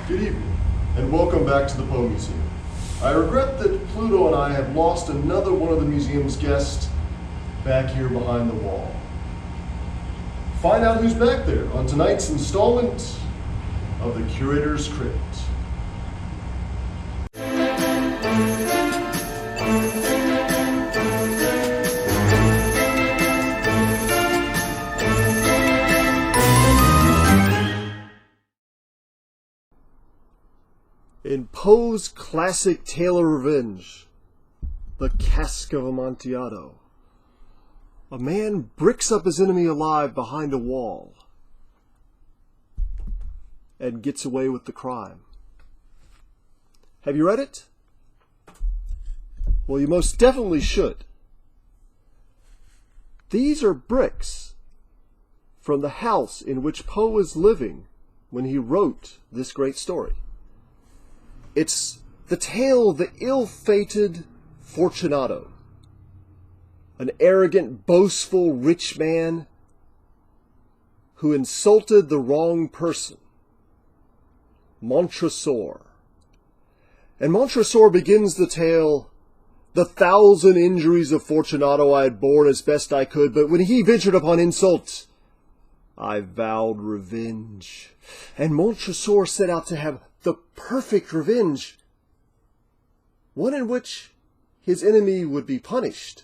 Good evening, and welcome back to the Poe Museum. I regret that Pluto and I have lost another one of the museum's guests back here behind the wall. Find out who's back there on tonight's installment of the Curator's Crypt. In Poe's classic tale of revenge, the Cask of Amontillado, a man bricks up his enemy alive behind a wall and gets away with the crime. Have you read it? Well, you most definitely should. These are bricks from the house in which Poe was living when he wrote this great story. It's the tale of the ill-fated Fortunato, an arrogant, boastful, rich man who insulted the wrong person, Montressor. And Montressor begins the tale, "The 1,000 injuries of Fortunato I had borne as best I could, but when he ventured upon insult, I vowed revenge." And Montressor set out to have the perfect revenge, one in which his enemy would be punished,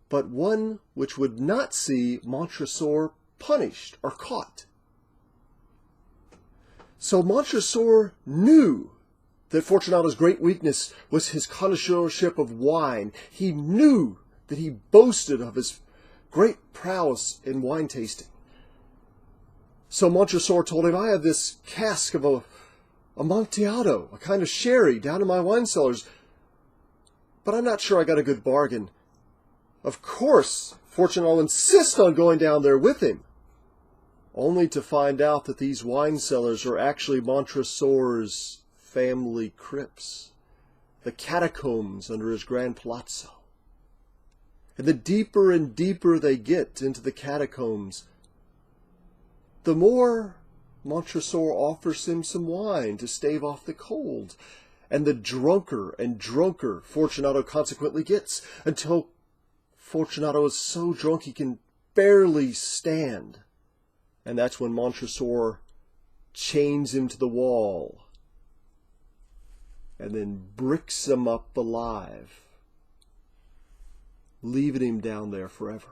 but one which would not see Montressor punished or caught. So Montressor knew that Fortunato's great weakness was his connoisseurship of wine. He knew that he boasted of his great prowess in wine tasting. So Montressor told him, "I have this cask of Amontillado, a kind of sherry, down in my wine cellars, but I'm not sure I got a good bargain." Of course, Fortunato insists on going down there with him, only to find out that these wine cellars are actually Montressor's family crypts, the catacombs under his grand palazzo. And the deeper and deeper they get into the catacombs, the more Montressor offers him some wine to stave off the cold, and the drunker and drunker Fortunato consequently gets, until Fortunato is so drunk he can barely stand. And that's when Montressor chains him to the wall and then bricks him up alive, leaving him down there forever.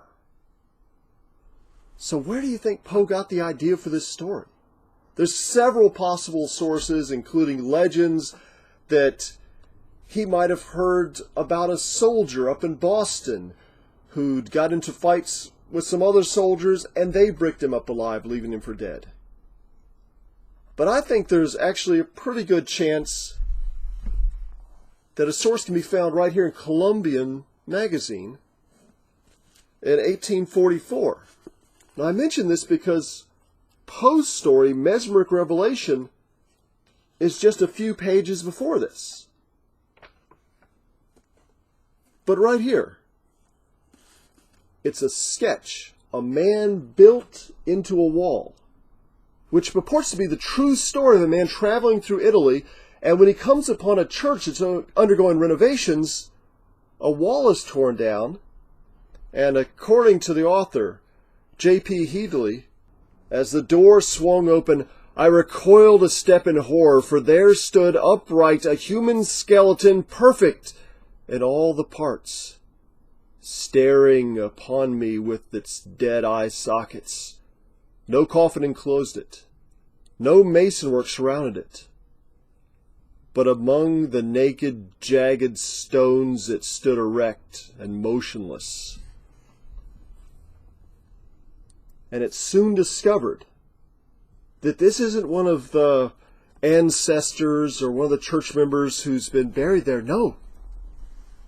So where do you think Poe got the idea for this story? There's several possible sources, including legends that he might have heard about a soldier up in Boston who'd got into fights with some other soldiers and they bricked him up alive, leaving him for dead. But I think there's actually a pretty good chance that a source can be found right here in Columbian magazine in 1844. Now, I mention this because Poe's story, Mesmeric Revelation, is just a few pages before this. But right here, it's a sketch, a man built into a wall, which purports to be the true story of a man traveling through Italy, and when he comes upon a church that's undergoing renovations, a wall is torn down, and according to the author, J.P. Headley, as the door swung open, I recoiled a step in horror, for there stood upright a human skeleton, perfect in all the parts, staring upon me with its dead eye sockets. No coffin enclosed it, no masonwork surrounded it, but among the naked, jagged stones it stood erect and motionless. And it's soon discovered that this isn't one of the ancestors or one of the church members who's been buried there. No,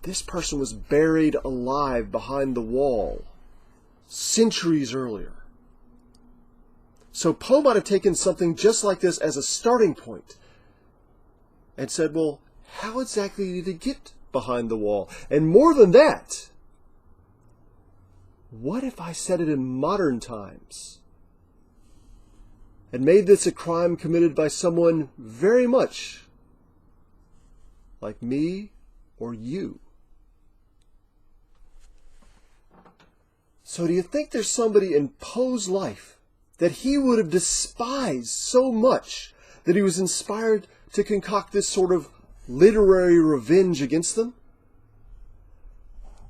this person was buried alive behind the wall centuries earlier. So Poe might have taken something just like this as a starting point and said, well, how exactly did he get behind the wall? And more than that, what if I said it in modern times? and made this a crime committed by someone very much like me or you. So do you think there's somebody in Poe's life that he would have despised so much that he was inspired to concoct this sort of literary revenge against them?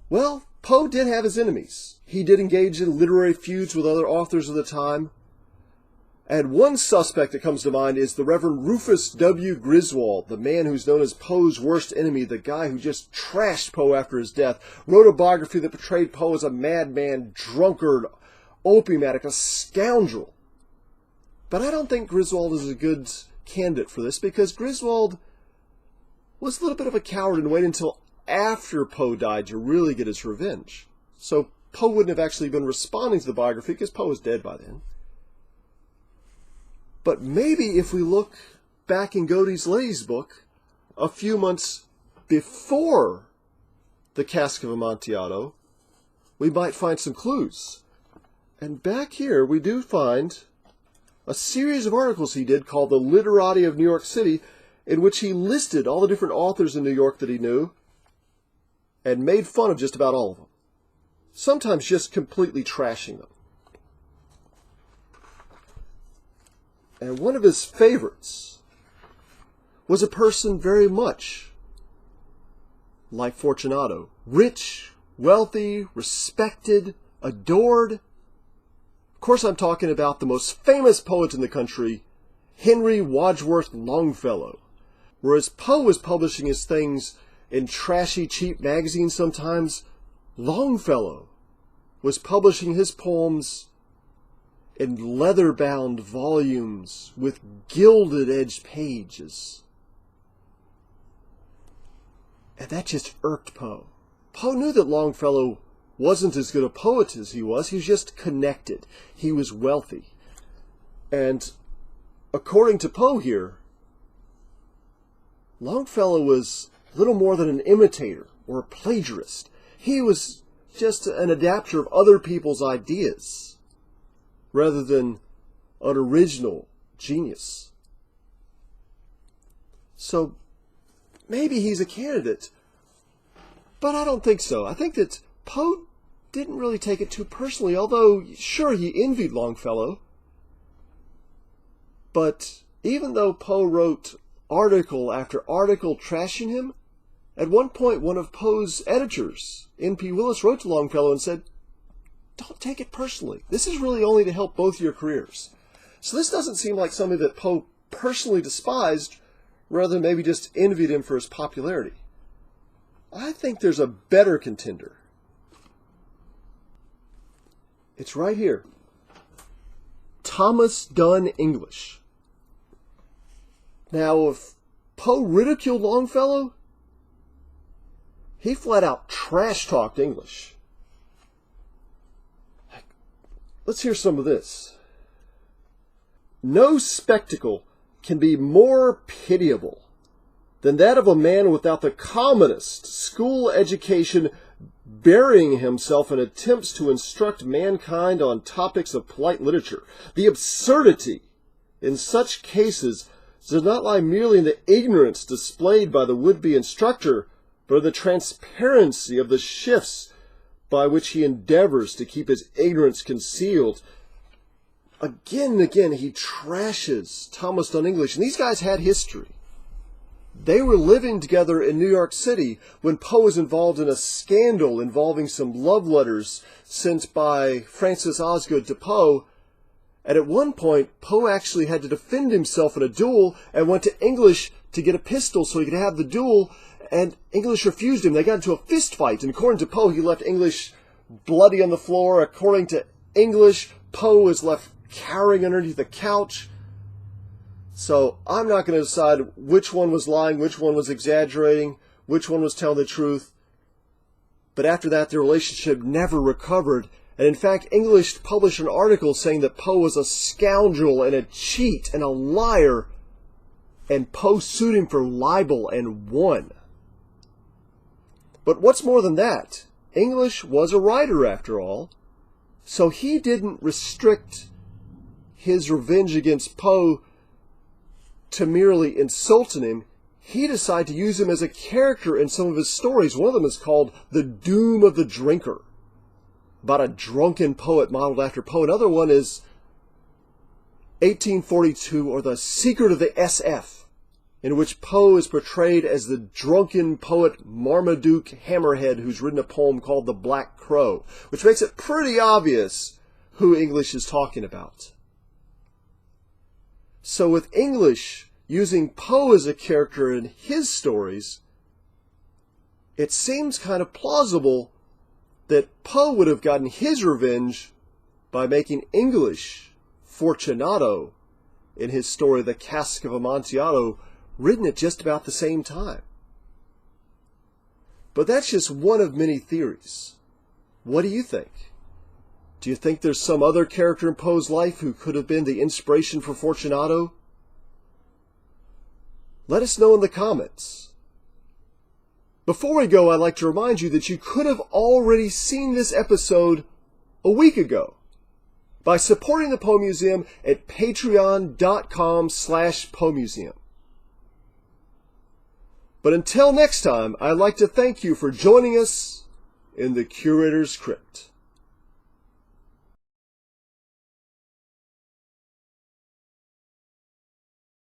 Well, Poe did have his enemies. He did engage in literary feuds with other authors of the time. And one suspect that comes to mind is the Reverend Rufus W. Griswold, the man who's known as Poe's worst enemy, the guy who just trashed Poe after his death, wrote a biography that portrayed Poe as a madman, drunkard, opium addict, a scoundrel. But I don't think Griswold is a good candidate for this, because Griswold was a little bit of a coward and waited until after Poe died to really get his revenge. So Poe wouldn't have actually been responding to the biography because Poe was dead by then. But maybe if we look back in Godey's Lady's book, a few months before the Cask of Amontillado, we might find some clues. And back here we do find a series of articles he did called The Literati of New York City, in which he listed all the different authors in New York that he knew and made fun of just about all of them. Sometimes just completely trashing them. And one of his favorites was a person very much like Fortunato. Rich, wealthy, respected, adored. Of course, I'm talking about the most famous poet in the country, Henry Wadsworth Longfellow. Whereas Poe was publishing his things in trashy, cheap magazines sometimes, Longfellow was publishing his poems in leather-bound volumes with gilded-edged pages. And that just irked Poe. Poe knew that Longfellow wasn't as good a poet as he was just connected. He was wealthy. And according to Poe here, Longfellow was little more than an imitator or a plagiarist. He was just an adapter of other people's ideas, rather than an original genius. So maybe he's a candidate, but I don't think so. I think that Poe didn't really take it too personally, although sure he envied Longfellow. But even though Poe wrote article after article trashing him, at one point one of Poe's editors, N.P. Willis, wrote to Longfellow and said, "Don't take it personally. This is really only to help both your careers." So this doesn't seem like something that Poe personally despised, rather than maybe just envied him for his popularity. I think there's a better contender. It's right here. Thomas Dunn English. Now, if Poe ridiculed Longfellow, he flat out trash-talked English. Let's hear some of this. "No spectacle can be more pitiable than that of a man without the commonest school education burying himself in attempts to instruct mankind on topics of polite literature. The absurdity in such cases does not lie merely in the ignorance displayed by the would-be instructor, but in the transparency of the shifts by which he endeavors to keep his ignorance concealed." Again and again, he trashes Thomas Dunn English. And these guys had history. They were living together in New York City when Poe was involved in a scandal involving some love letters sent by Francis Osgood to Poe. And at one point, Poe actually had to defend himself in a duel and went to English to get a pistol so he could have the duel. And English refused him. They got into a fist fight. And according to Poe, he left English bloody on the floor. According to English, Poe was left cowering underneath the couch. So I'm not going to decide which one was lying, which one was exaggerating, which one was telling the truth. But after that, their relationship never recovered. And in fact, English published an article saying that Poe was a scoundrel and a cheat and a liar. And Poe sued him for libel and won. But what's more than that? English was a writer after all. So he didn't restrict his revenge against Poe to merely insulting him, he decided to use him as a character in some of his stories. One of them is called The Doom of the Drinker, about a drunken poet modeled after Poe. Another one is 1842, or The Secret of the SF, in which Poe is portrayed as the drunken poet Marmaduke Hammerhead, who's written a poem called The Black Crow, which makes it pretty obvious who English is talking about. So with English using Poe as a character in his stories, it seems kind of plausible that Poe would have gotten his revenge by making English Fortunato in his story The Cask of Amontillado, written at just about the same time. But that's just one of many theories. What do you think? Do you think there's some other character in Poe's life who could have been the inspiration for Fortunato? Let us know in the comments. Before we go, I'd like to remind you that you could have already seen this episode a week ago by supporting the Poe Museum at patreon.com/PoeMuseum. But until next time, I'd like to thank you for joining us in the Curator's Crypt.